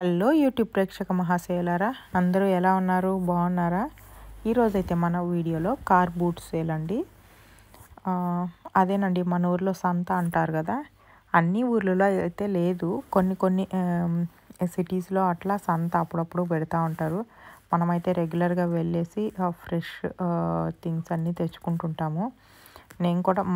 Hello YouTube ప్రేక్షక మహాశయులారా, అందరూ ఎలా ఉన్నారు? బాగున్నారా? ఈరోజైతే మన వీడియోలో కార్ బూట్ సేల్ అండి. అదేనండి, మన ఊర్లో సంత అంటారు కదా, అన్ని ఊర్లలో అయితే లేదు, కొన్ని సిటీస్లో అట్లా సంత అప్పుడప్పుడు పెడతా ఉంటారు. మనమైతే రెగ్యులర్గా వెళ్ళేసి ఫ్రెష్ థింగ్స్ అన్నీ తెచ్చుకుంటుంటాము.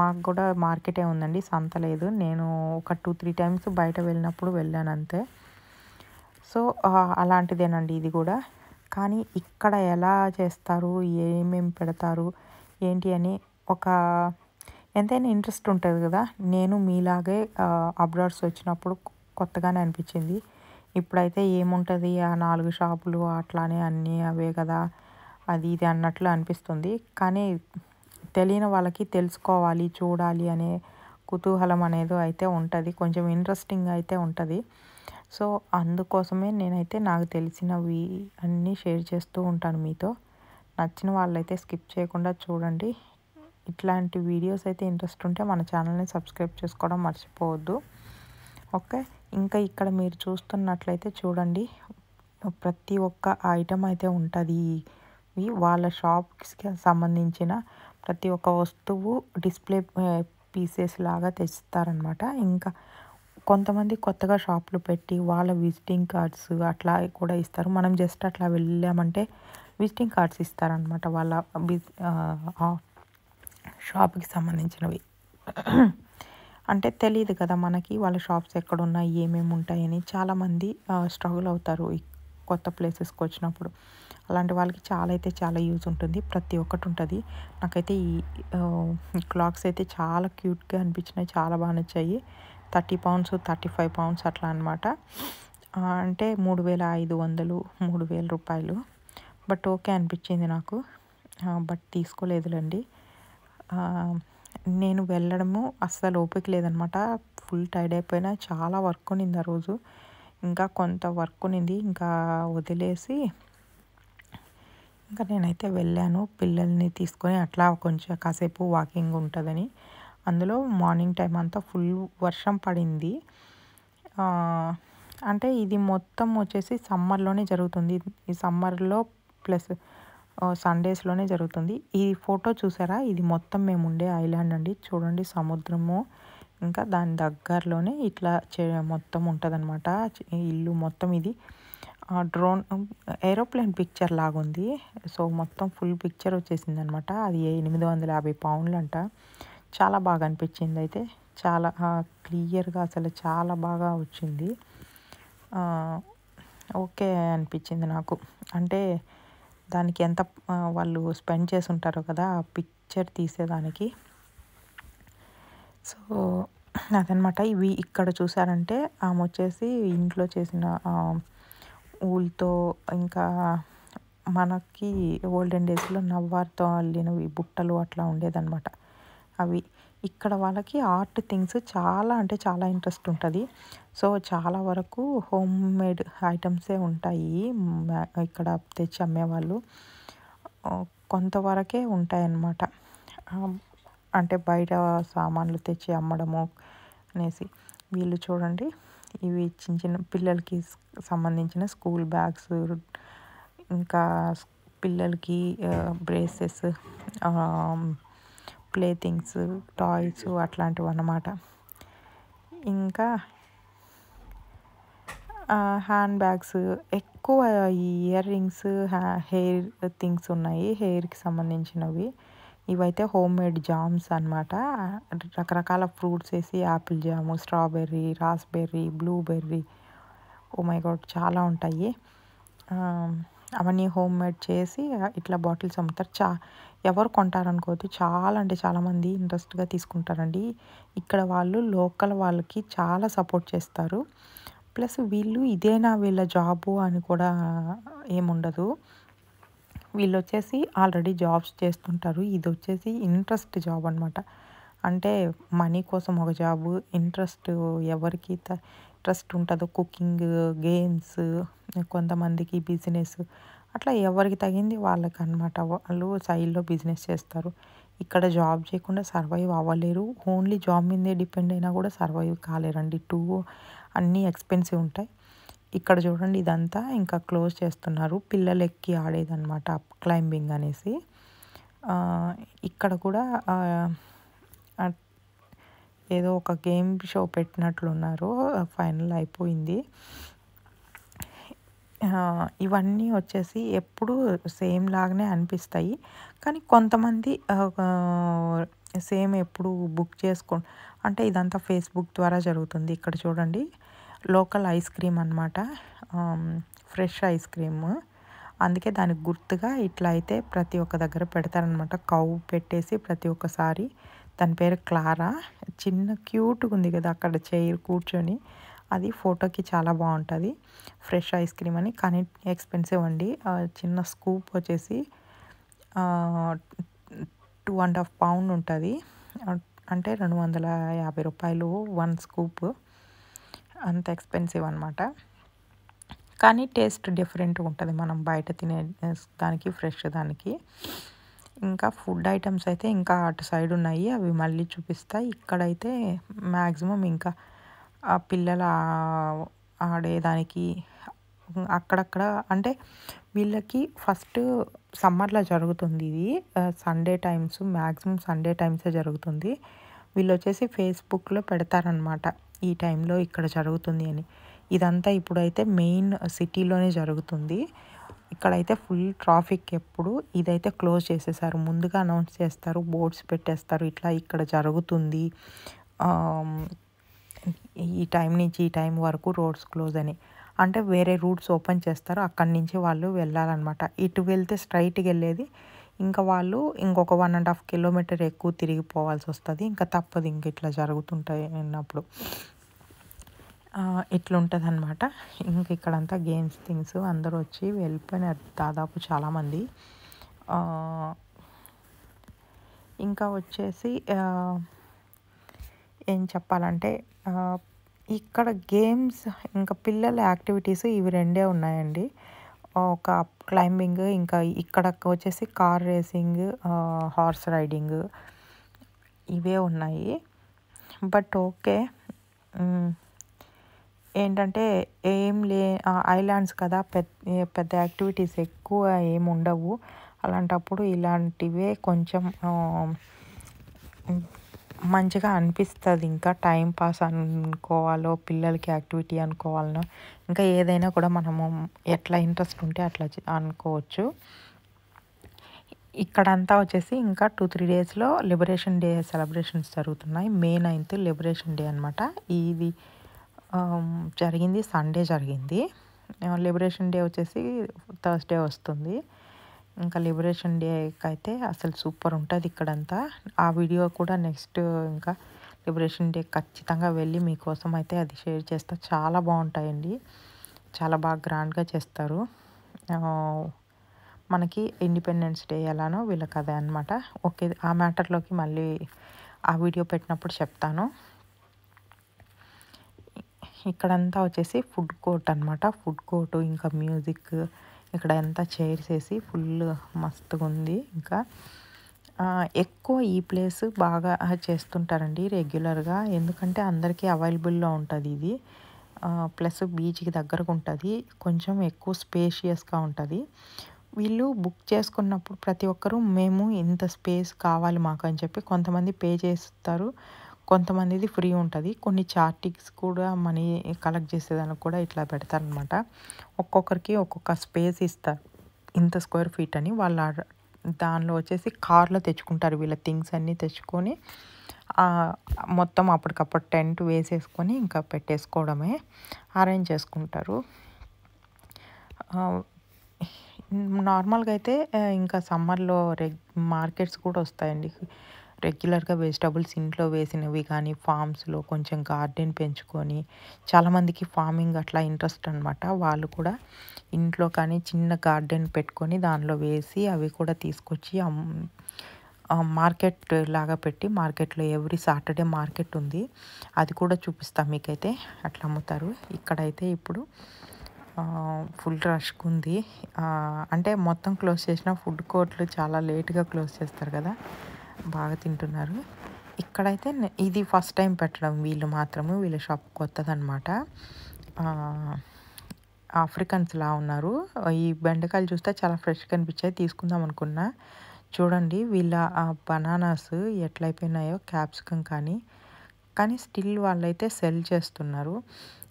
మాకు కూడా మార్కెటే ఉందండి, సంత లేదు. నేను ఒక 2-3 టైమ్స్ బయట వెళ్ళినప్పుడు వెళ్ళాను అంతే. సో అలాంటిదేనండి ఇది కూడా. కానీ ఇక్కడ ఎలా చేస్తారు, ఏమేమి పెడతారు, ఏంటి అని ఎంతైనా ఇంట్రెస్ట్ ఉంటుంది కదా. నేను మీలాగే అబ్రాడ్స్ వచ్చినప్పుడు కొత్తగానే అనిపించింది. ఇప్పుడైతే ఏముంటుంది, ఆ 4 షాపులు అట్లానే అన్నీ అవే కదా, అది ఇది అన్నట్లు అనిపిస్తుంది. కానీ తెలియని వాళ్ళకి తెలుసుకోవాలి, చూడాలి అనే కుతూహలం అనేది అయితే ఉంటుంది, కొంచెం ఇంట్రెస్టింగ్ అయితే ఉంటుంది. సో అందుకోసమే నేనైతే నాకు తెలిసినవి అన్నీ షేర్ చేస్తూ ఉంటాను మీతో. నచ్చిన వాళ్ళైతే స్కిప్ చేయకుండా చూడండి. ఇట్లాంటి వీడియోస్ అయితే ఇంట్రెస్ట్ ఉంటే మన ఛానల్ని సబ్స్క్రైబ్ చేసుకోవడం మర్చిపోవద్దు. ఓకే, ఇంకా ఇక్కడ మీరు చూస్తున్నట్లయితే చూడండి, ప్రతి ఒక్క ఐటెం అయితే ఉంటుంది. వాళ్ళ షాప్స్కి సంబంధించిన ప్రతి ఒక్క వస్తువు డిస్ప్లే పీసెస్ లాగా తెస్తారనమాట. ఇంకా కొంతమంది కొత్తగా షాపులు పెట్టి వాళ్ళ విజిటింగ్ కార్డ్స్ అట్లా కూడా ఇస్తారు. మనం జస్ట్ అట్లా వెళ్ళామంటే విజిటింగ్ కార్డ్స్ ఇస్తారనమాట, వాళ్ళ షాప్కి సంబంధించినవి. అంటే తెలియదు కదా మనకి వాళ్ళ షాప్స్ ఎక్కడున్నాయి, ఏమేమి ఉంటాయని. చాలామంది స్ట్రగుల్ అవుతారు ఈ కొత్త ప్లేసెస్కి వచ్చినప్పుడు. అలాంటి వాళ్ళకి చాలా యూజ్ ఉంటుంది, ప్రతి ఒక్కటి ఉంటుంది. నాకైతే ఈ క్లాక్స్ అయితే చాలా క్యూట్గా అనిపించినాయి, చాలా బాగా నచ్చాయి. 30 పౌండ్స్ 35 పౌండ్స్ అట్లా అనమాట. అంటే 3500 3000 రూపాయలు. బట్ ఓకే అనిపించింది నాకు, బట్ తీసుకోలేదులేండి. నేను వెళ్ళడము అస్సలు ఓపిక లేదనమాట, ఫుల్ టైర్డ్ అయిపోయినా. చాలా వర్క్ ఉన్నింది ఆ రోజు, ఇంకా కొంత వర్క్ ఉన్నింది, ఇంకా వదిలేసి ఇంకా నేనైతే వెళ్ళాను పిల్లల్ని తీసుకొని. అట్లా కొంచెం కాసేపు వాకింగ్ ఉంటుందని. అందులో మార్నింగ్ టైం అంతా ఫుల్ వర్షం పడింది. అంటే ఇది మొత్తం వచ్చేసి సమ్మర్లోనే జరుగుతుంది. ఈ సమ్మర్లో ప్లస్ సండేస్లోనే జరుగుతుంది. ఈ ఫోటో చూసారా, ఇది మొత్తం మేము ఉండే ఐలాండ్ అండి. చూడండి, సముద్రము ఇంకా దాని దగ్గరలోనే ఇట్లా మొత్తం ఉంటుంది అనమాట. ఇల్లు మొత్తం ఇది డ్రోన్ ఏరోప్లేన్ పిక్చర్ లాగుంది. సో మొత్తం ఫుల్ పిక్చర్ వచ్చేసింది అనమాట. అది 850 పౌండ్లు అంట. చాలా బాగా అనిపించింది అయితే, చాలా క్లియర్గా అసలు చాలా బాగా వచ్చింది. ఓకే అనిపించింది నాకు. అంటే దానికి ఎంత వాళ్ళు స్పెండ్ చేసి ఉంటారో కదా ఆ పిక్చర్ తీసేదానికి. సో అదనమాట. ఇవి ఇక్కడ చూసారంటే ఆమె వచ్చేసి ఇంట్లో చేసిన ఊల్తో, ఇంకా మనకి ఓల్డెన్ డేస్లో నవ్వార్తో అల్లినవి బుట్టలు అట్లా ఉండేదన్నమాట అవి. ఇక్కడ వాళ్ళకి ఆర్ట్ థింగ్స్ చాలా ఇంట్రెస్ట్ ఉంటుంది. సో చాలా వరకు హోమ్ మేడ్ ఐటమ్సే ఉంటాయి ఇక్కడ తెచ్చి అమ్మేవాళ్ళు. కొంతవరకే ఉంటాయన్నమాట, అంటే బయట సామాన్లు తెచ్చి అమ్మడము అనేసి. వీళ్ళు చూడండి, ఇవి చిన్న పిల్లలకి సంబంధించిన స్కూల్ బ్యాగ్స్, ఇంకా పిల్లలకి బ్రేసెస్, ప్లే థింగ్స్, టాయ్స్ అట్లాంటివి అన్నమాట. ఇంకా హ్యాండ్ బ్యాగ్స్, ఎక్కువ ఇయర్ రింగ్స్, హెయిర్ థింగ్స్ ఉన్నాయి, హెయిర్కి సంబంధించినవి. ఇవైతే హోమ్ మేడ్ జామ్స్ అనమాట. రకరకాల ఫ్రూట్స్ వేసి apple jam, strawberry, raspberry, blueberry, oh my god చాలా ఉంటాయి. అవన్నీ హోమ్ మేడ్ చేసి ఇట్లా బాటిల్స్ అమ్ముతారు. ఎవరు కొంటారనుకోవద్దు, చాలామంది ఇంట్రెస్ట్గా తీసుకుంటారండి. ఇక్కడ వాళ్ళు లోకల్ వాళ్ళకి చాలా సపోర్ట్ చేస్తారు. ప్లస్ వీళ్ళు ఇదేనా వీళ్ళ జాబు అని కూడా ఏముండదు. వీళ్ళు వచ్చేసి ఆల్రెడీ జాబ్స్ చేస్తుంటారు. ఇది వచ్చేసి ఇంట్రెస్ట్ జాబ్ అనమాట. అంటే మనీ కోసం ఒక జాబు, ఎవరికి ఇంట్రెస్ట్ ఉంటుందో కుకింగ్, గేమ్స్, కొంతమందికి బిజినెస్, అట్లా ఎవరికి తగింది వాళ్ళకి అనమాట. వాళ్ళు సైడ్లో బిజినెస్ చేస్తారు. ఇక్కడ జాబ్ చేయకుండా సర్వైవ్ అవ్వలేరు. ఓన్లీ జాబ్ మీదే డిపెండ్ అయినా కూడా సర్వైవ్ కాలేరండి. అన్నీ ఎక్స్పెన్సివ్ ఉంటాయి. ఇక్కడ చూడండి ఇదంతా ఇంకా క్లోజ్ చేస్తున్నారు. పిల్లలు ఎక్కి ఆడేదనమాట అప్ క్లైంబింగ్ అనేసి. ఇక్కడ కూడా ఏదో ఒక గేమ్ షో పెట్టినట్లున్నారు. ఫైనల్ అయిపోయింది. ఇవన్నీ వచ్చేసి ఎప్పుడు సేమ్ లాగానే అనిపిస్తాయి. కానీ కొంతమంది సేమ్ ఎప్పుడు బుక్ అంటే ఇదంతా ఫేస్బుక్ ద్వారా జరుగుతుంది. ఇక్కడ చూడండి లోకల్ ఐస్ క్రీమ్ అనమాట. Fresh ice cream. అందుకే దానికి గుర్తుగా ఇట్లా అయితే ప్రతి ఒక్క దగ్గర పెడతారనమాట. కౌ పెట్టేసి ప్రతి ఒక్కసారి. దాని పేరు క్లారా. చిన్న క్యూట్గా ఉంది కదా అక్కడ చైర్ కూర్చొని. అది ఫోటోకి చాలా బాగుంటుంది. ఫ్రెష్ ఐస్ క్రీమ్ అని, కానీ ఎక్స్పెన్సివ్ అండి. చిన్న స్కూప్ వచ్చేసి 2.5 పౌండ్ ఉంటుంది. అంటే 250 రూపాయలు 1 స్కూప్. అంత ఎక్స్పెన్సివ్ అనమాట. కానీ టేస్ట్ డిఫరెంట్గా ఉంటుంది మనం బయట తినే దానికి, ఫ్రెష్ దానికి. ఇంకా ఫుడ్ ఐటమ్స్ అయితే ఇంకా అటు సైడ్ ఉన్నాయి, అవి మళ్ళీ చూపిస్తాయి. ఇక్కడైతే మ్యాక్సిమం ఇంకా పిల్లల ఆడేదానికి అక్కడక్కడ, అంటే వీళ్ళకి ఫస్ట్ సమ్మర్లో జరుగుతుంది ఇది. సండే టైమ్స్, మ్యాక్సిమం సండే టైమ్సే జరుగుతుంది. వీళ్ళు వచ్చేసి ఫేస్బుక్లో పెడతారనమాట ఈ టైంలో ఇక్కడ జరుగుతుంది అని. ఇదంతా ఇప్పుడైతే మెయిన్ సిటీలోనే జరుగుతుంది. ఇక్కడైతే ఫుల్ ట్రాఫిక్ ఎప్పుడు. ఇదైతే క్లోజ్ చేసేసారు, ముందుగా అనౌన్స్ చేస్తారు, బోర్డ్స్ పెట్టేస్తారు, ఇట్లా ఇక్కడ జరుగుతుంది ఈ టైం నుంచి ఈ టైం వరకు రోడ్స్ క్లోజ్ అని. అంటే వేరే రూట్స్ ఓపెన్ చేస్తారు, అక్కడి నుంచి వాళ్ళు వెళ్ళాలన్నమాట. ఇటు వెళ్తే స్ట్రైట్గా వెళ్ళేది, ఇంకా వాళ్ళు ఇంకొక 1.5 కిలోమీటర్ ఎక్కువ తిరిగిపోవాల్సి వస్తుంది. ఇంకా తప్పదు, ఇంక ఇట్లా జరుగుతుంటాయి అన్నప్పుడు. ఇట్లుంటుంది అనమాట. ఇంక ఇక్కడంతా గేమ్స్ థింగ్స్ అందరూ వచ్చి వెళ్ళిపోయినారు దాదాపు చాలామంది. ఇంకా వచ్చేసి ఏం చెప్పాలంటే ఇక్కడ గేమ్స్ ఇంకా పిల్లల యాక్టివిటీస్ ఇవి రెండే ఉన్నాయండి. ఒక క్లైంబింగ్, ఇంకా ఇక్కడ వచ్చేసి కార్ రేసింగ్, హార్స్ రైడింగ్ ఇవే ఉన్నాయి. బట్ ఓకే, ఏంటంటే ఐలాండ్స్ కదా, పెద్ద యాక్టివిటీస్ ఎక్కువ ఏమి ఉండవు. అలాంటప్పుడు ఇలాంటివే కొంచెం మంచిగా అనిపిస్తుంది. ఇంకా టైం పాస్ అనుకోవాలో, పిల్లలకి యాక్టివిటీ అనుకోవాలనో, ఇంకా ఏదైనా కూడా మనము ఎట్లా ఇంట్రెస్ట్ ఉంటే అట్లా అనుకోవచ్చు. ఇక్కడంతా వచ్చేసి ఇంకా 2-3 డేస్లో లిబరేషన్ డే సెలబ్రేషన్స్ జరుగుతున్నాయి. May 9th లిబరేషన్ డే అనమాట. ఇది జరిగింది సండే జరిగింది. లిబరేషన్ డే వచ్చేసి థర్స్డే వస్తుంది. ఇంకా లిబరేషన్ డేకి అయితే అసలు సూపర్ ఉంటుంది ఇక్కడంతా. ఆ వీడియో కూడా నెక్స్ట్ ఇంకా లిబరేషన్ డే ఖచ్చితంగా వెళ్ళి మీకోసం అయితే అది షేర్ చేస్తా. చాలా బాగుంటాయండి, చాలా బాగా గ్రాండ్గా చేస్తారు. మనకి ఇండిపెండెన్స్ డే ఎలానో వీళ్ళకి అదే అనమాట. ఓకే, ఆ మ్యాటర్లోకి మళ్ళీ ఆ వీడియో పెట్టినప్పుడు చెప్తాను. ఇక్కడంతా వచ్చేసి ఫుడ్ కోర్ట్ అనమాట. ఫుడ్ కోర్టు, ఇంకా మ్యూజిక్, ఇక్కడ అంతా చైర్స్ వేసి ఫుల్ మస్తుగా ఉంది. ఇంకా ఎక్కువ ఈ ప్లేస్ బాగా చేస్తుంటారండి రెగ్యులర్గా, ఎందుకంటే అందరికీ అవైలబుల్లో ఉంటుంది ఇది. ప్లస్ బీచ్కి దగ్గరకు ఉంటుంది, కొంచెం ఎక్కువ స్పేషియస్గా ఉంటుంది. వీళ్ళు బుక్ చేసుకున్నప్పుడు ప్రతి ఒక్కరూ మేము ఇంత స్పేస్ కావాలి మాకు అని చెప్పి కొంతమంది పే చేస్తారు, కొంతమందిది ఫ్రీ ఉంటుంది. కొన్ని చార్టిక్స్ కూడా మనీ కలెక్ట్ చేసేదానికి కూడా ఇట్లా పెడతారనమాట. ఒక్కొక్కరికి ఒక్కొక్క స్పేస్ ఇస్తారు, ఇంత స్క్వేర్ ఫీట్ అని. వాళ్ళ దానిలో వచ్చేసి కార్లో తెచ్చుకుంటారు, వీళ్ళ థింగ్స్ అన్నీ తెచ్చుకొని మొత్తం అప్పటికప్పుడు టెంట్ వేసేసుకొని ఇంకా పెట్టేసుకోవడమే, అరేంజ్ చేసుకుంటారు. నార్మల్గా అయితే ఇంకా సమ్మర్లో మార్కెట్స్ కూడా వస్తాయండి. రెగ్యులర్గా వెజిటబుల్స్ ఇంట్లో వేసినవి కానీ, ఫామ్స్లో కొంచెం గార్డెన్ పెంచుకొని, చాలామందికి ఫార్మింగ్ అట్లా ఇంట్రెస్ట్ అనమాట. వాళ్ళు కూడా ఇంట్లో కానీ చిన్న గార్డెన్ పెట్టుకొని దానిలో వేసి అవి కూడా తీసుకొచ్చి మార్కెట్ లాగా పెట్టి, మార్కెట్లో ఎవ్రీ సాటర్డే మార్కెట్ ఉంది, అది కూడా చూపిస్తాం మీకైతే. అట్లా అమ్ముతారు. ఇక్కడైతే ఇప్పుడు ఫుల్ రష్గా ఉంది. అంటే మొత్తం క్లోజ్ చేసిన ఫుడ్ కోర్ట్లు చాలా లేట్గా క్లోజ్ చేస్తారు కదా, బాగా తింటున్నారు. ఇక్కడైతే ఇది ఫస్ట్ టైం పెట్టడం వీళ్ళు మాత్రము, వీళ్ళ షాప్ కొత్తదనమాట. ఆఫ్రికన్స్‌లా ఉన్నారు. ఈ బెండకాయలు చూస్తే చాలా ఫ్రెష్‌గా అనిపించాయి. తీసుకుందాం అనుకున్నా. చూడండి వీళ్ళ బనానాస్ ఎట్లయిపోయినాయో క్యాప్సికమ్ కానీ స్టిల్ వాళ్ళైతే సెల్ చేస్తున్నారు.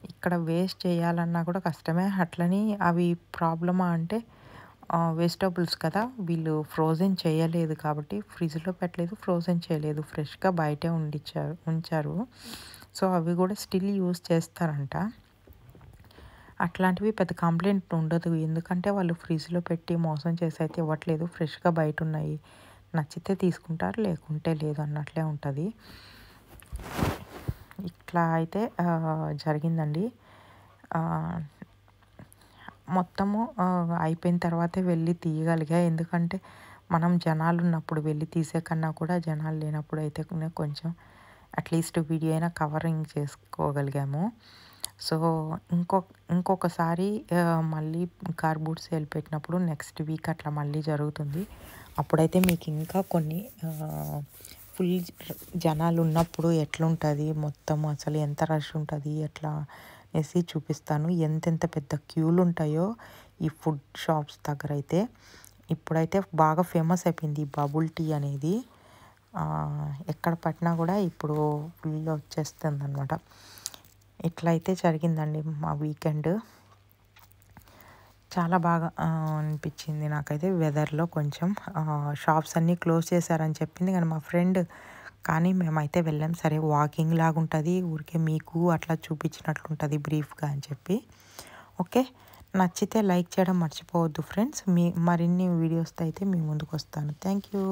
ఇక్కడ వేస్ట్ చేయాలన్నా కూడా కష్టమే. అట్లని అవి ప్రాబ్లమా అంటే వెజిటబుల్స్ కదా! వీళ్ళు ఫ్రోజన్ చేయలేదు కాబట్టి ఫ్రిడ్జ్‌లో పెట్టలేదు, ఫ్రోజన్ చేయలేదు. ఫ్రెష్‌గా బయటే ఉంచారు. సో, అవి కూడా స్టిల్ యూజ్ చేస్తారంట. అట్లాంటివి పెద్ద కంప్లైంట్ ఉండదు. ఎందుకంటే వాళ్ళు ఫ్రిడ్జ్‌లో పెట్టి మోసం చేసి అయితే ఇవ్వట్లేదు. ఫ్రెష్‌గా బయటున్నాయి. నచ్చితే తీసుకుంటారు, లేకుంటే లేదు అన్నట్లే ఉంటది. ఇట్లా అయితే జరిగిందండి. మొత్తము అయిపోయిన తర్వాతే వెళ్ళి తీయగలిగా. ఎందుకంటే మనం జనాలున్నప్పుడు వెళ్ళి తీసే కన్నా కూడా జనాలు లేనప్పుడు అయితే కొంచెం అట్లీస్ట్ వీడియో అయినా కవరింగ్ చేసుకోగలిగాము. సో, ఇంకొకసారి మళ్ళీ కార్బూట్ సేల్ పెట్టినప్పుడు నెక్స్ట్ వీక్ అట్లా మళ్ళీ జరుగుతుంది. అప్పుడైతే మీకు ఇంకా కొన్ని ఫుల్ జనాలు ఉన్నప్పుడు ఎట్లుంటుంది మొత్తం అసలు ఎంత రష్ ఉంటుంది ఎట్లా అనేసి చూపిస్తాను. ఎంతెంత పెద్ద క్యూలు ఉంటాయో ఈ ఫుడ్ షాప్స్ దగ్గర అయితే. ఇప్పుడైతే బాగా ఫేమస్ అయిపోయింది ఈ బబుల్ టీ అనేది. ఎక్కడ పట్టినా కూడా ఇప్పుడు ఫుల్ వచ్చేస్తుంది అనమాట. ఇట్లా అయితే జరిగిందండి మా వీకెండ్. చాలా బాగా అనిపించింది నాకైతే వెదర్లో కొంచెం. షాప్స్ అన్నీ క్లోజ్ చేశారని చెప్పింది కానీ మా ఫ్రెండ్. కానీ మేమైతే వెళ్ళాం. సరే వాకింగ్ లాగా ఉంటుంది, ఊరికే మీకు అట్లా చూపించినట్లుంటుంది బ్రీఫ్గా అని చెప్పి. ఓకే, నచ్చితే లైక్ చేయడం మర్చిపోవద్దు ఫ్రెండ్స్. మరిన్ని వీడియోస్తో అయితే మీ ముందుకు వస్తాను. Thank you.